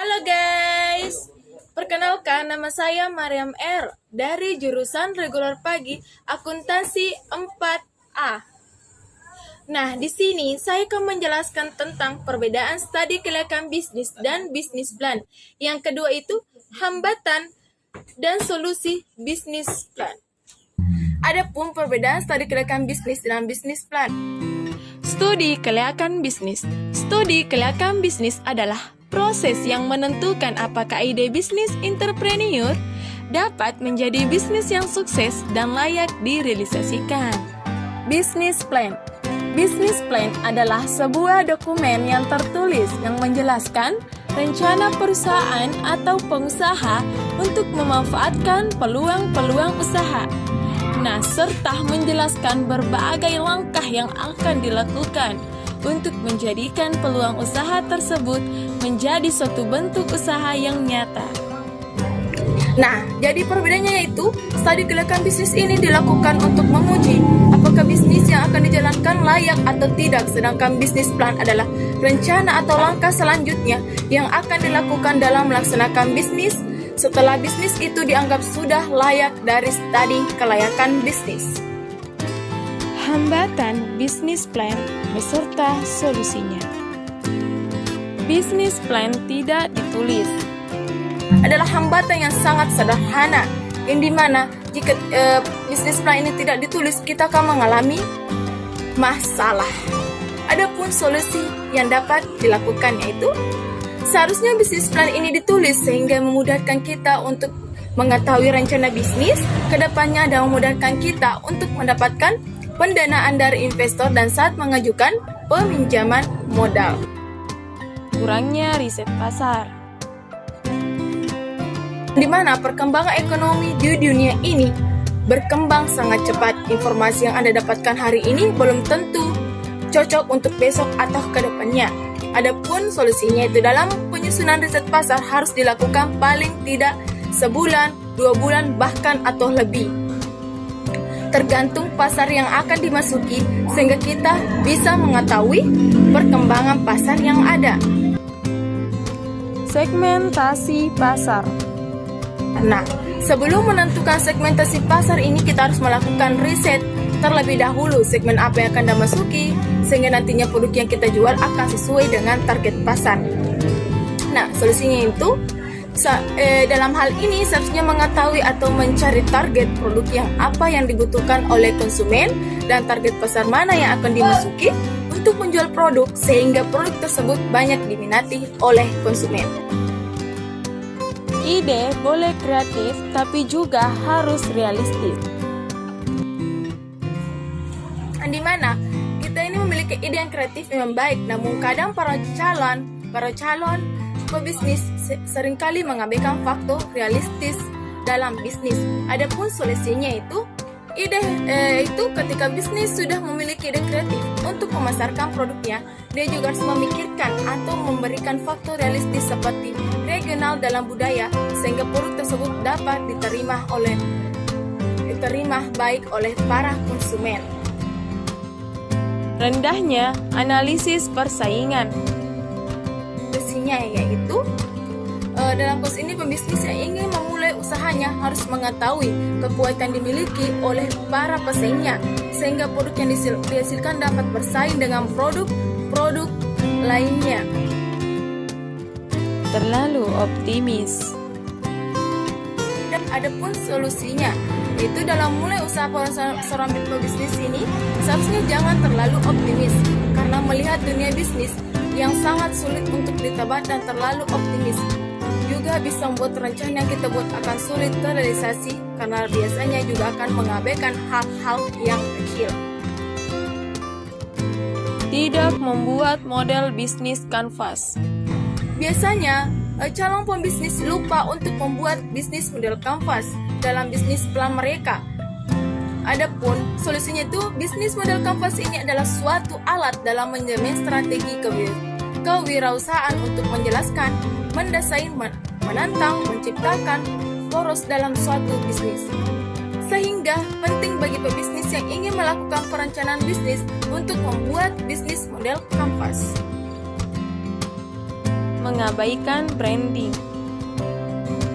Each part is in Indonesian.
Halo guys, perkenalkan nama saya Mariam R dari jurusan Regular Pagi Akuntansi 4A. Nah, di sini saya akan menjelaskan tentang perbedaan studi kelayakan bisnis dan bisnis plan. Yang kedua itu hambatan dan solusi bisnis plan. Adapun perbedaan studi kelayakan bisnis dan bisnis plan. Studi kelayakan bisnis. Studi kelayakan bisnis adalah proses yang menentukan apakah ide bisnis entrepreneur dapat menjadi bisnis yang sukses dan layak direalisasikan. Business plan. Business plan adalah sebuah dokumen yang tertulis yang menjelaskan rencana perusahaan atau pengusaha untuk memanfaatkan peluang-peluang usaha. Nah, serta menjelaskan berbagai langkah yang akan dilakukan untuk menjadikan peluang usaha tersebut menjadi suatu bentuk usaha yang nyata. Nah, jadi perbedaannya yaitu studi kelayakan bisnis ini dilakukan untuk menguji apakah bisnis yang akan dijalankan layak atau tidak, sedangkan bisnis plan adalah rencana atau langkah selanjutnya yang akan dilakukan dalam melaksanakan bisnis setelah bisnis itu dianggap sudah layak dari studi kelayakan bisnis. Hambatan bisnis plan beserta solusinya. Bisnis plan tidak ditulis adalah hambatan yang sangat sederhana, yang dimana jika bisnis plan ini tidak ditulis, kita akan mengalami masalah. Adapun solusi yang dapat dilakukan yaitu seharusnya bisnis plan ini ditulis sehingga memudahkan kita untuk mengetahui rencana bisnis kedepannya dan memudahkan kita untuk mendapatkan pendanaan dari investor dan saat mengajukan peminjaman modal. Kurangnya riset pasar, di mana perkembangan ekonomi di dunia ini berkembang sangat cepat. Informasi yang Anda dapatkan hari ini belum tentu cocok untuk besok atau kedepannya. Adapun solusinya itu dalam penyusunan riset pasar harus dilakukan paling tidak sebulan, 2 bulan, bahkan atau lebih. Tergantung pasar yang akan dimasuki sehingga kita bisa mengetahui perkembangan pasar yang ada. Segmentasi pasar. Nah, sebelum menentukan segmentasi pasar ini kita harus melakukan riset terlebih dahulu segmen apa yang akan dimasuki sehingga nantinya produk yang kita jual akan sesuai dengan target pasar. Nah, solusinya itu dalam hal ini seharusnya mengetahui atau mencari target produk yang apa yang dibutuhkan oleh konsumen dan target pasar mana yang akan dimasuki untuk menjual produk sehingga produk tersebut banyak diminati oleh konsumen. Ide boleh kreatif tapi juga harus realistis. Di mana kita ini memiliki ide yang kreatif memang baik, namun kadang para calon pebisnis seringkali mengabaikan faktor realistis dalam bisnis. Adapun solusinya itu itu ketika bisnis sudah memiliki ide kreatif untuk memasarkan produknya, dia juga harus memikirkan atau memberikan faktor realistis seperti regional dalam budaya sehingga produk tersebut dapat diterima baik oleh para konsumen. Rendahnya analisis persaingan. Solusinya yaitu dalam kos ini pembisnis yang ingin memulai usahanya harus mengetahui kekuatan dimiliki oleh para pesaingnya sehingga produk yang dihasilkan dapat bersaing dengan produk lainnya. Terlalu optimis. Dan adapun solusinya itu dalam mulai usaha seorang pebisnis ini seharusnya jangan terlalu optimis karena melihat dunia bisnis yang sangat sulit untuk ditebak dan terlalu optimis juga bisa membuat rencana yang kita buat akan sulit terrealisasi karena biasanya juga akan mengabaikan hal-hal yang kecil. Tidak membuat model bisnis kanvas. Biasanya calon pembisnis lupa untuk membuat bisnis model kanvas dalam bisnis plan mereka. Adapun solusinya itu bisnis model kanvas ini adalah suatu alat dalam menjamin strategi kewirausahaan untuk menjelaskan, mendesain, menantang, menciptakan poros dalam suatu bisnis. Sehingga penting bagi pebisnis yang ingin melakukan perencanaan bisnis untuk membuat bisnis model kanvas. mengabaikan branding.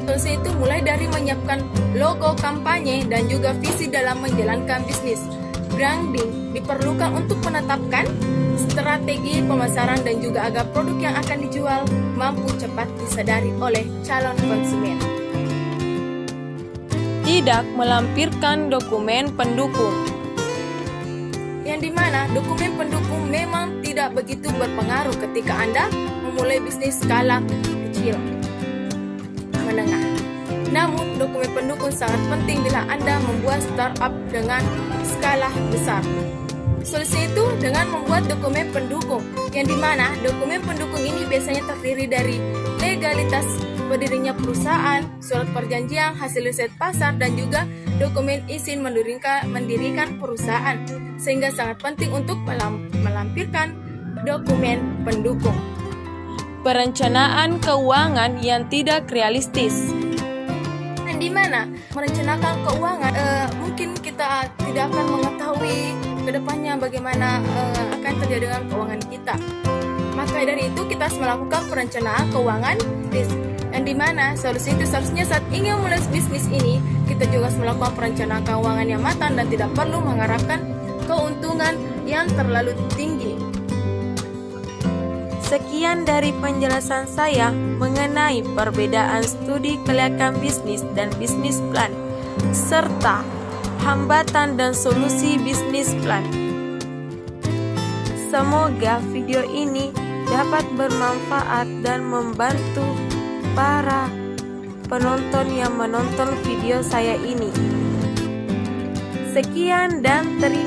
Solusi itu mulai dari menyiapkan logo kampanye dan juga visi dalam menjalankan bisnis. Branding diperlukan untuk menetapkan strategi pemasaran dan juga agar produk yang akan dijual mampu cepat disadari oleh calon konsumen. Tidak melampirkan dokumen pendukung, yang dimana dokumen pendukung memang tidak begitu berpengaruh ketika Anda memulai bisnis skala kecil menengah. Namun, dokumen pendukung sangat penting bila Anda membuat startup dengan skala besar. Solusi itu dengan membuat dokumen pendukung, yang dimana dokumen pendukung ini biasanya terdiri dari legalitas berdirinya perusahaan, surat perjanjian, hasil riset pasar, dan juga dokumen izin mendirikan perusahaan, sehingga sangat penting untuk melampirkan dokumen pendukung. Perencanaan keuangan yang tidak realistis, yang dimana merencanakan keuangan mungkin kita tidak akan mengetahui kedepannya bagaimana akan terjadi dengan keuangan kita. Maka dari itu kita harus melakukan perencanaan keuangan, yang dimana solusi itu seharusnya saat ingin mulai bisnis ini kita juga harus melakukan perencanaan keuangan yang matang dan tidak perlu mengharapkan keuntungan yang terlalu tinggi. Sekian dari penjelasan saya mengenai perbedaan studi kelayakan bisnis dan bisnis plan, serta hambatan dan solusi bisnis plan. Semoga video ini dapat bermanfaat dan membantu para penonton yang menonton video saya ini. Sekian dan terima kasih.